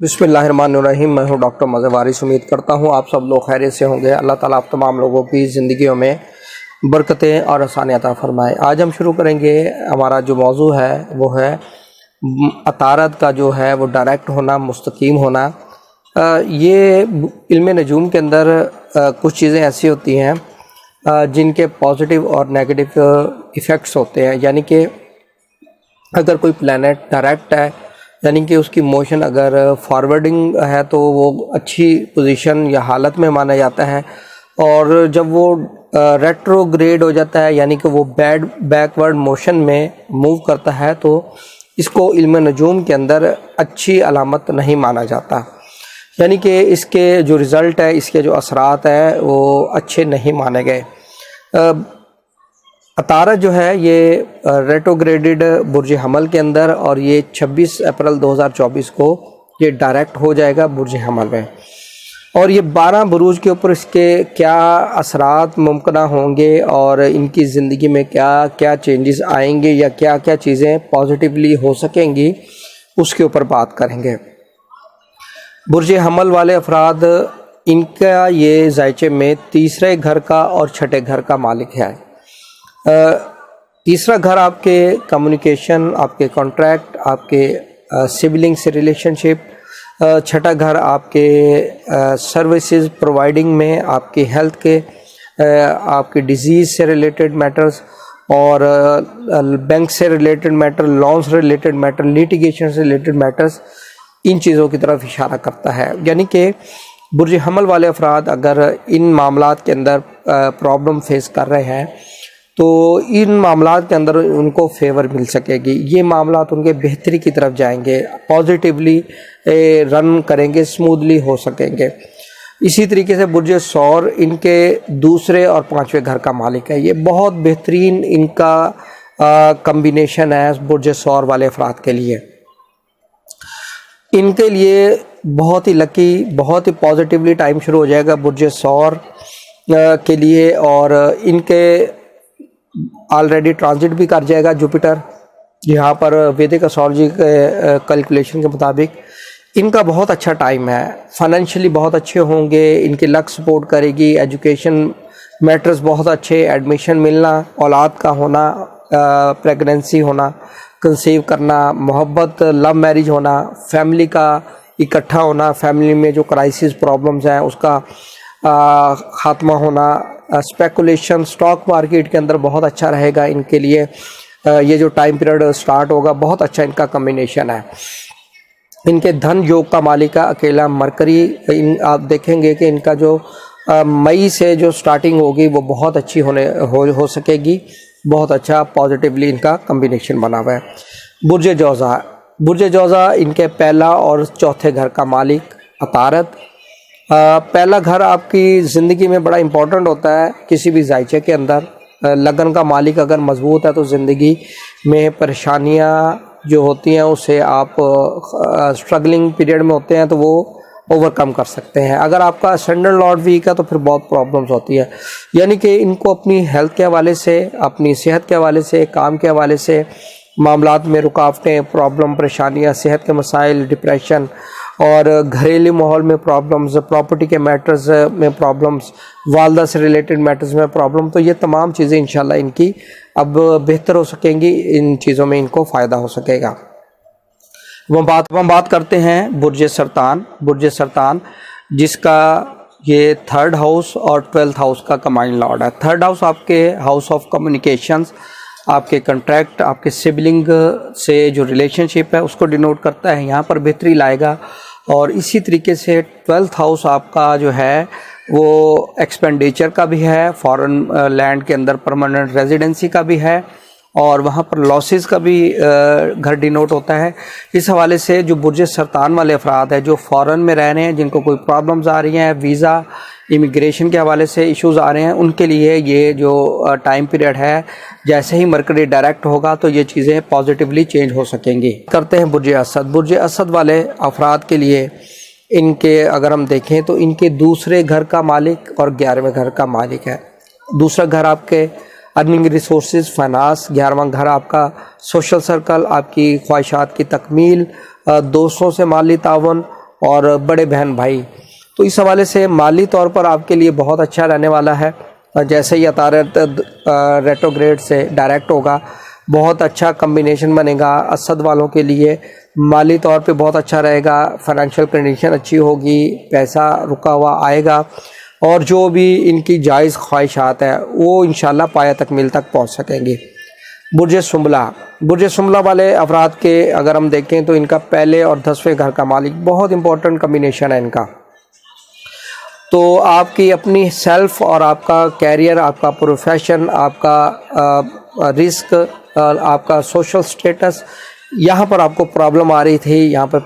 بسم اللہ الرحمن الرحیم۔ میں ہوں ڈاکٹر مظہر وارث۔ امید کرتا ہوں آپ سب لوگ خیریت سے ہوں گے۔ اللہ تعالیٰ آپ تمام لوگوں کی زندگیوں میں برکتیں اور آسانی عطا فرمائے۔ آج ہم شروع کریں گے، ہمارا جو موضوع ہے وہ ہے عطارد کا جو ہے وہ ڈائریکٹ ہونا، مستقیم ہونا۔ یہ علم نجوم کے اندر کچھ چیزیں ایسی ہوتی ہیں جن کے پازیٹیو اور نیگیٹو ایفیکٹس ہوتے ہیں، یعنی کہ اگر کوئی پلانٹ ڈائریکٹ ہے یعنی کہ اس کی موشن اگر فارورڈنگ ہے تو وہ اچھی پوزیشن یا حالت میں مانا جاتا ہے، اور جب وہ ریٹروگریڈ ہو جاتا ہے یعنی کہ وہ بیکورڈ موشن میں موو کرتا ہے تو اس کو علم نجوم کے اندر اچھی علامت نہیں مانا جاتا، یعنی کہ اس کے جو رزلٹ ہے، اس کے جو اثرات ہیں وہ اچھے نہیں مانے گئے۔ عطارد جو ہے یہ ریٹروگریڈڈ برج حمل کے اندر، اور یہ 26 اپریل 2024 کو یہ ڈائریکٹ ہو جائے گا برج حمل میں، اور یہ 12 بروج کے اوپر اس کے کیا اثرات ممکنہ ہوں گے اور ان کی زندگی میں کیا کیا چینجز آئیں گے یا کیا کیا چیزیں پازیٹیولی ہو سکیں گی، اس کے اوپر بات کریں گے۔ برج حمل والے افراد، ان کا یہ ذائچے میں تیسرے گھر کا اور چھٹے گھر کا مالک ہے۔ تیسرا گھر آپ کے کمیونیکیشن، آپ کے کانٹریکٹ، آپ کے سبلنگ سے ریلیشن شپ، چھٹا گھر آپ کے سروسز پرووائڈنگ میں، آپ کی ہیلتھ کے، آپ کی ڈیزیز سے ریلیٹڈ میٹرز، اور بینک سے ریلیٹڈ میٹر، لون سے ریلیٹڈ میٹر، لیٹیگیشن سے ریلیٹڈ میٹرز، ان چیزوں کی طرف اشارہ کرتا ہے۔ یعنی کہ برج حمل والے افراد اگر ان معاملات کے اندر پرابلم فیس کر رہے ہیں تو ان معاملات کے اندر ان کو فیور مل سکے گی، یہ معاملات ان کے بہتری کی طرف جائیں گے، پازیٹیولی رن کریں گے، اسموتھلی ہو سکیں گے۔ اسی طریقے سے برج ثور ان کے دوسرے اور پانچویں گھر کا مالک ہے، یہ بہت بہترین ان کا کمبینیشن ہے برج ثور والے افراد کے لیے۔ ان کے لیے بہت ہی لکی، بہت ہی پازیٹیولی ٹائم شروع ہو جائے گا برج ثور کے لیے، اور ان کے آلریڈی ٹرانزٹ بھی کر جائے گا جوپیٹر، یہاں پر ویدک اسٹرالوجی کے کیلکولیشن کے مطابق ان کا بہت اچھا ٹائم ہے۔ فائنینشلی بہت اچھے ہوں گے، ان کی لک سپورٹ کرے گی، ایجوکیشن میٹرز بہت اچھے، ایڈمیشن ملنا، اولاد کا ہونا، پریگننسی ہونا، کنسیو کرنا، محبت، لو میرج ہونا، فیملی کا اکٹھا ہونا، فیملی میں جو کرائسس پرابلمز ہیں اس کا خاتمہ ہونا، اسپیکولیشن سٹاک مارکیٹ کے اندر بہت اچھا رہے گا ان کے لیے۔ یہ جو ٹائم پیریڈ سٹارٹ ہوگا بہت اچھا ان کا کمبینیشن ہے۔ ان کے دھن یوگ کا مالک ہے اکیلا مرکری، آپ دیکھیں گے کہ ان کا جو مئی سے جو سٹارٹنگ ہوگی وہ بہت اچھی ہو سکے گی، بہت اچھا پازیٹیولی ان کا کمبینیشن بنا ہوا ہے۔ برج جوزا، برج جوزا ان کے پہلا اور چوتھے گھر کا مالک عطارد۔ پہلا گھر آپ کی زندگی میں بڑا امپورٹنٹ ہوتا ہے کسی بھی ذائچے کے اندر۔ لگن کا مالک اگر مضبوط ہے تو زندگی میں پریشانیاں جو ہوتی ہیں اسے آپ اسٹرگلنگ پیریڈ میں ہوتے ہیں تو وہ اوور کم کر سکتے ہیں۔ اگر آپ کا اسینڈنٹ لارڈ ویک ہے تو پھر بہت پرابلمز ہوتی ہیں، یعنی کہ ان کو اپنی ہیلتھ کے حوالے سے، اپنی صحت کے حوالے سے، کام کے حوالے سے معاملات میں رکاوٹیں، پرابلم، پریشانیاں، صحت کے مسائل، ڈپریشن، اور گھریلو ماحول میں پرابلمز، پراپرٹی کے میٹرز میں پرابلمز، والدہ سے ریلیٹڈ میٹرز میں پرابلم، تو یہ تمام چیزیں انشاءاللہ ان کی اب بہتر ہو سکیں گی، ان چیزوں میں ان کو فائدہ ہو سکے گا۔ ہم بات کرتے ہیں برج سرطان۔ برج سرطان جس کا یہ 3rd ہاؤس اور 12th ہاؤس کا کمبائنڈ لارڈ ہے۔ 3rd ہاؤس آپ کے ہاؤس آف کمیونیکیشنز، آپ کے کنٹریکٹ، آپ کے سبلنگ سے جو ریلیشن شپ ہے اس کو ڈینوٹ کرتا ہے، یہاں پر بہتری لائے گا۔ اور اسی طریقے سے 12th ہاؤس آپ کا جو ہے وہ ایکسپینڈیچر کا بھی ہے، فارن لینڈ کے اندر پرماننٹ ریزیڈنسی کا بھی ہے، اور وہاں پر لاسز کا بھی گھر ڈینوٹ ہوتا ہے۔ اس حوالے سے جو برج سرطان والے افراد ہیں جو فارن میں رہ رہے ہیں، جن کو کوئی پرابلمز آ رہی ہیں، ویزا، امیگریشن کے حوالے سے ایشوز آ رہے ہیں، ان کے لیے یہ جو ٹائم پیریڈ ہے، جیسے ہی مرکری ڈائریکٹ ہوگا تو یہ چیزیں پازیٹیولی چینج ہو سکیں گی۔ کرتے ہیں برج اسد۔ برج اسد والے افراد کے لیے ان کے اگر ہم دیکھیں تو ان کے دوسرے گھر کا مالک اور 11ویں گھر کا مالک ہے۔ دوسرا گھر آپ کے ارننگ ریسورسز، فائنانس، 11واں گھر آپ کا سوشل سرکل، آپ کی خواہشات کی تکمیل، دوستوں سے مالی تعاون، اور بڑے بہن بھائی، تو اس حوالے سے مالی طور پر آپ کے لیے بہت اچھا رہنے والا ہے. جیسے ہی عطارد ریٹروگریڈ سے ڈائریکٹ ہوگا، بہت اچھا کمبینیشن بنے گا اسد والوں کے لیے. مالی طور پہ بہت اچھا رہے گا، فائنینشیل کنڈیشن اچھی ہوگی، پیسہ رکا ہوا آئے گا، اور جو بھی ان کی جائز خواہشات ہیں وہ انشاءاللہ پایہ تکمیل تک پہنچ سکیں گے. برج سنبلہ والے افراد کے اگر ہم دیکھیں تو ان کا پہلے اور 10ویں گھر کا مالک بہت امپورٹنٹ کمبینیشن ہے ان کا. تو آپ کی اپنی سیلف اور آپ کا کیریئر، آپ کا پروفیشن، آپ کا رزق، آپ کا سوشل سٹیٹس، یہاں پر آپ کو پرابلم آ رہی تھی، یہاں پر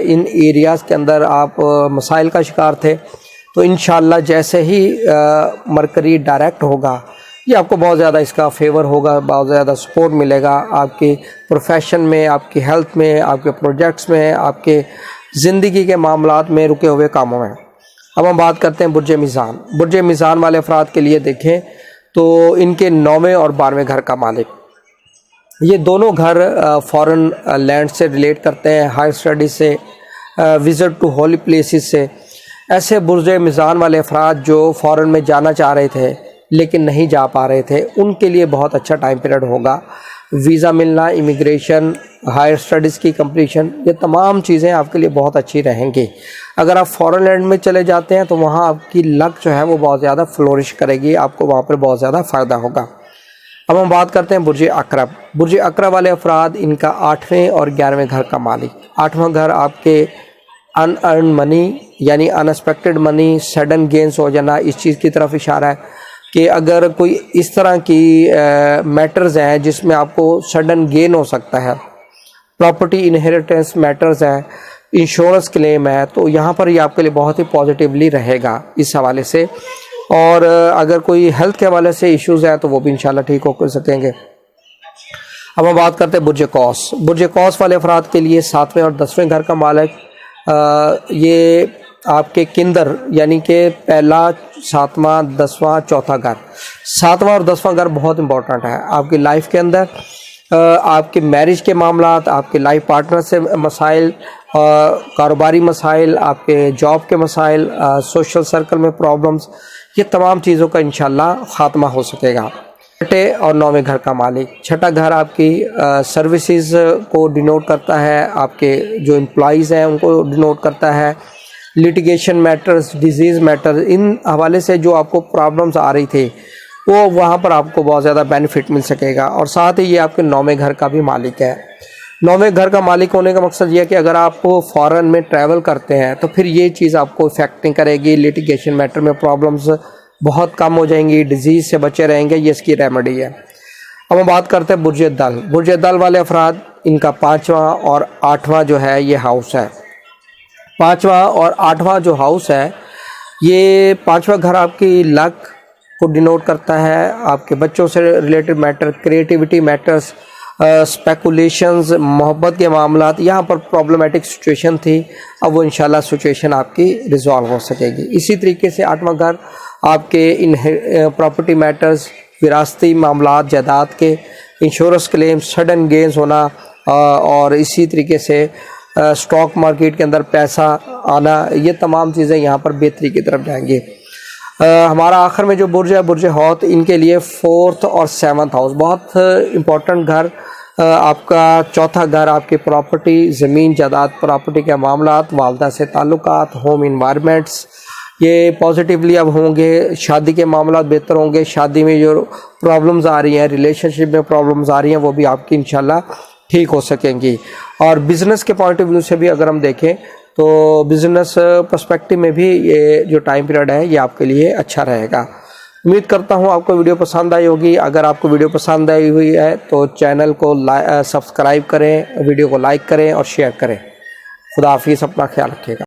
ان ایریاز کے اندر آپ مسائل کا شکار تھے، تو انشاءاللہ جیسے ہی مرکری ڈائریکٹ ہوگا، یہ آپ کو بہت زیادہ اس کا فیور ہوگا، بہت زیادہ سپورٹ ملے گا آپ کے پروفیشن میں، آپ کی ہیلتھ میں، آپ کے پروجیکٹس میں، آپ کے زندگی کے معاملات میں، رکے ہوئے کاموں میں. اب ہم بات کرتے ہیں برج میزان والے افراد کے لیے دیکھیں تو ان کے 9ویں اور 12ویں گھر کا مالک، یہ دونوں گھر فارن لینڈ سے ریلیٹ کرتے ہیں، ہائر اسٹڈیز سے، وزٹ ٹو ہولی پلیسز سے. ایسے برج میزان والے افراد جو فارن میں جانا چاہ رہے تھے لیکن نہیں جا پا رہے تھے، ان کے لیے بہت اچھا ٹائم پیریڈ ہوگا. ویزا ملنا، امیگریشن، ہائر اسٹڈیز کی کمپلیشن، یہ تمام چیزیں آپ کے لیے بہت اچھی رہیں گی. اگر آپ فارن لینڈ میں چلے جاتے ہیں تو وہاں آپ کی لک جو ہے وہ بہت زیادہ فلورش کرے گی، آپ کو وہاں پر بہت زیادہ فائدہ ہوگا. اب ہم بات کرتے ہیں برج عقرب والے افراد، ان کا 8ویں اور 11ویں گھر کا مالک. 8واں گھر آپ کے ان ارن منی، یعنی ان ایکسپیکٹڈ منی، سڈن گینز ہو جانا، اس چیز کی طرف اشارہ ہے کہ اگر کوئی اس طرح کی میٹرز ہیں جس میں آپ کو سڈن گین ہو سکتا ہے، پراپرٹی انہیریٹنس میٹرز ہیں، انشورنس کلیم ہے، تو یہاں پر یہ آپ کے لیے بہت ہی پازیٹیولی رہے گا اس حوالے سے. اور اگر کوئی ہیلتھ کے حوالے سے ایشوز ہیں تو وہ بھی انشاءاللہ ٹھیک ہو سکیں گے. اب ہم بات کرتے ہیں برج قوس والے افراد کے لیے 7ویں اور 10ویں گھر کا مالک، یہ آپ کے کندر، یعنی کہ پہلا، 7واں، 10واں، چوتھا گھر. 7واں اور 10واں گھر بہت امپورٹنٹ ہے آپ کی لائف کے اندر. آپ کے میرج کے معاملات، آپ کے لائف پارٹنر سے مسائل، کاروباری مسائل، آپ کے جاب کے مسائل، سوشل سرکل میں پرابلمز، یہ تمام چیزوں کا انشاءاللہ خاتمہ ہو سکے گا. 6 اور 9ویں گھر کا مالک، 6ٹھا گھر آپ کی سروسز کو ڈینوٹ کرتا ہے، آپ کے جو امپلائیز ہیں ان کو ڈینوٹ کرتا ہے. لیٹیگیشن میٹرز، ڈیزیز میٹرز، ان حوالے سے جو آپ کو پرابلمز آ رہی تھی وہ وہاں پر آپ کو بہت زیادہ بینیفٹ مل سکے گا. اور ساتھ ہی یہ آپ کے 9ویں گھر کا بھی مالک ہے. 9ویں گھر کا مالک ہونے کا مقصد یہ ہے کہ اگر آپ فارن میں ٹریول کرتے ہیں تو پھر یہ چیز آپ کو افیکٹ نہیں کرے گی، لیٹیگیشن میٹر میں پرابلمز بہت کم ہو جائیں گی، ڈیزیز سے بچے رہیں گے، یہ اس کی ریمیڈی ہے. اب ہم بات کرتے ہیں برج دل والے افراد، ان کا 5واں اور 8واں جو ہے یہ ہاؤس ہے. 5واں اور 8واں جو ہاؤس ہے، یہ 5واں گھر آپ کی لک کو ڈینوٹ کرتا ہے، آپ کے بچوں سے related matter, creativity matters, speculations, محبت کے معاملات. یہاں پر پرابلمیٹک سچویشن تھی، اب وہ انشاءاللہ سچویشن آپ کی ریزالو ہو سکے گی. اسی طریقے سے 8واں گھر آپ کے پراپرٹی میٹرز، وراثتی معاملات، جائیداد کے، انشورنس کلیم، سڈن گینز ہونا، اور اسی طریقے سے اسٹاک مارکیٹ کے اندر پیسہ آنا، یہ تمام چیزیں یہاں پر بہتری کی طرف جائیں گی. ہمارا آخر میں جو برج ہے، برج حوت، ان کے لیے 4تھ اور 7th ہاؤس بہت امپورٹنٹ گھر. آپ کا 4تھا گھر آپ کی پراپرٹی، زمین جائیداد، پراپرٹی کے معاملات، والدہ سے تعلقات، ہوم انوائرمنٹس، یہ پازیٹیولی اب ہوں گے. شادی کے معاملات بہتر ہوں گے. شادی میں جو پرابلمز آ رہی ہیں، ریلیشن شپ میں پرابلمز آ رہی ہیں، وہ بھی آپ کی انشاءاللہ ٹھیک ہو سکیں گی. اور بزنس کے پوائنٹ آف ویو سے بھی اگر ہم دیکھیں تو بزنس پرسپیکٹو میں بھی یہ جو ٹائم پیریڈ ہے یہ آپ کے لیے اچھا رہے گا. امید کرتا ہوں آپ کو ویڈیو پسند آئی ہوگی. اگر آپ کو ویڈیو پسند آئی ہوئی ہے تو چینل کو سبسکرائب کریں، ویڈیو کو لائک کریں اور شیئر کریں. خدا حافظ، اپنا خیال رکھیے گا.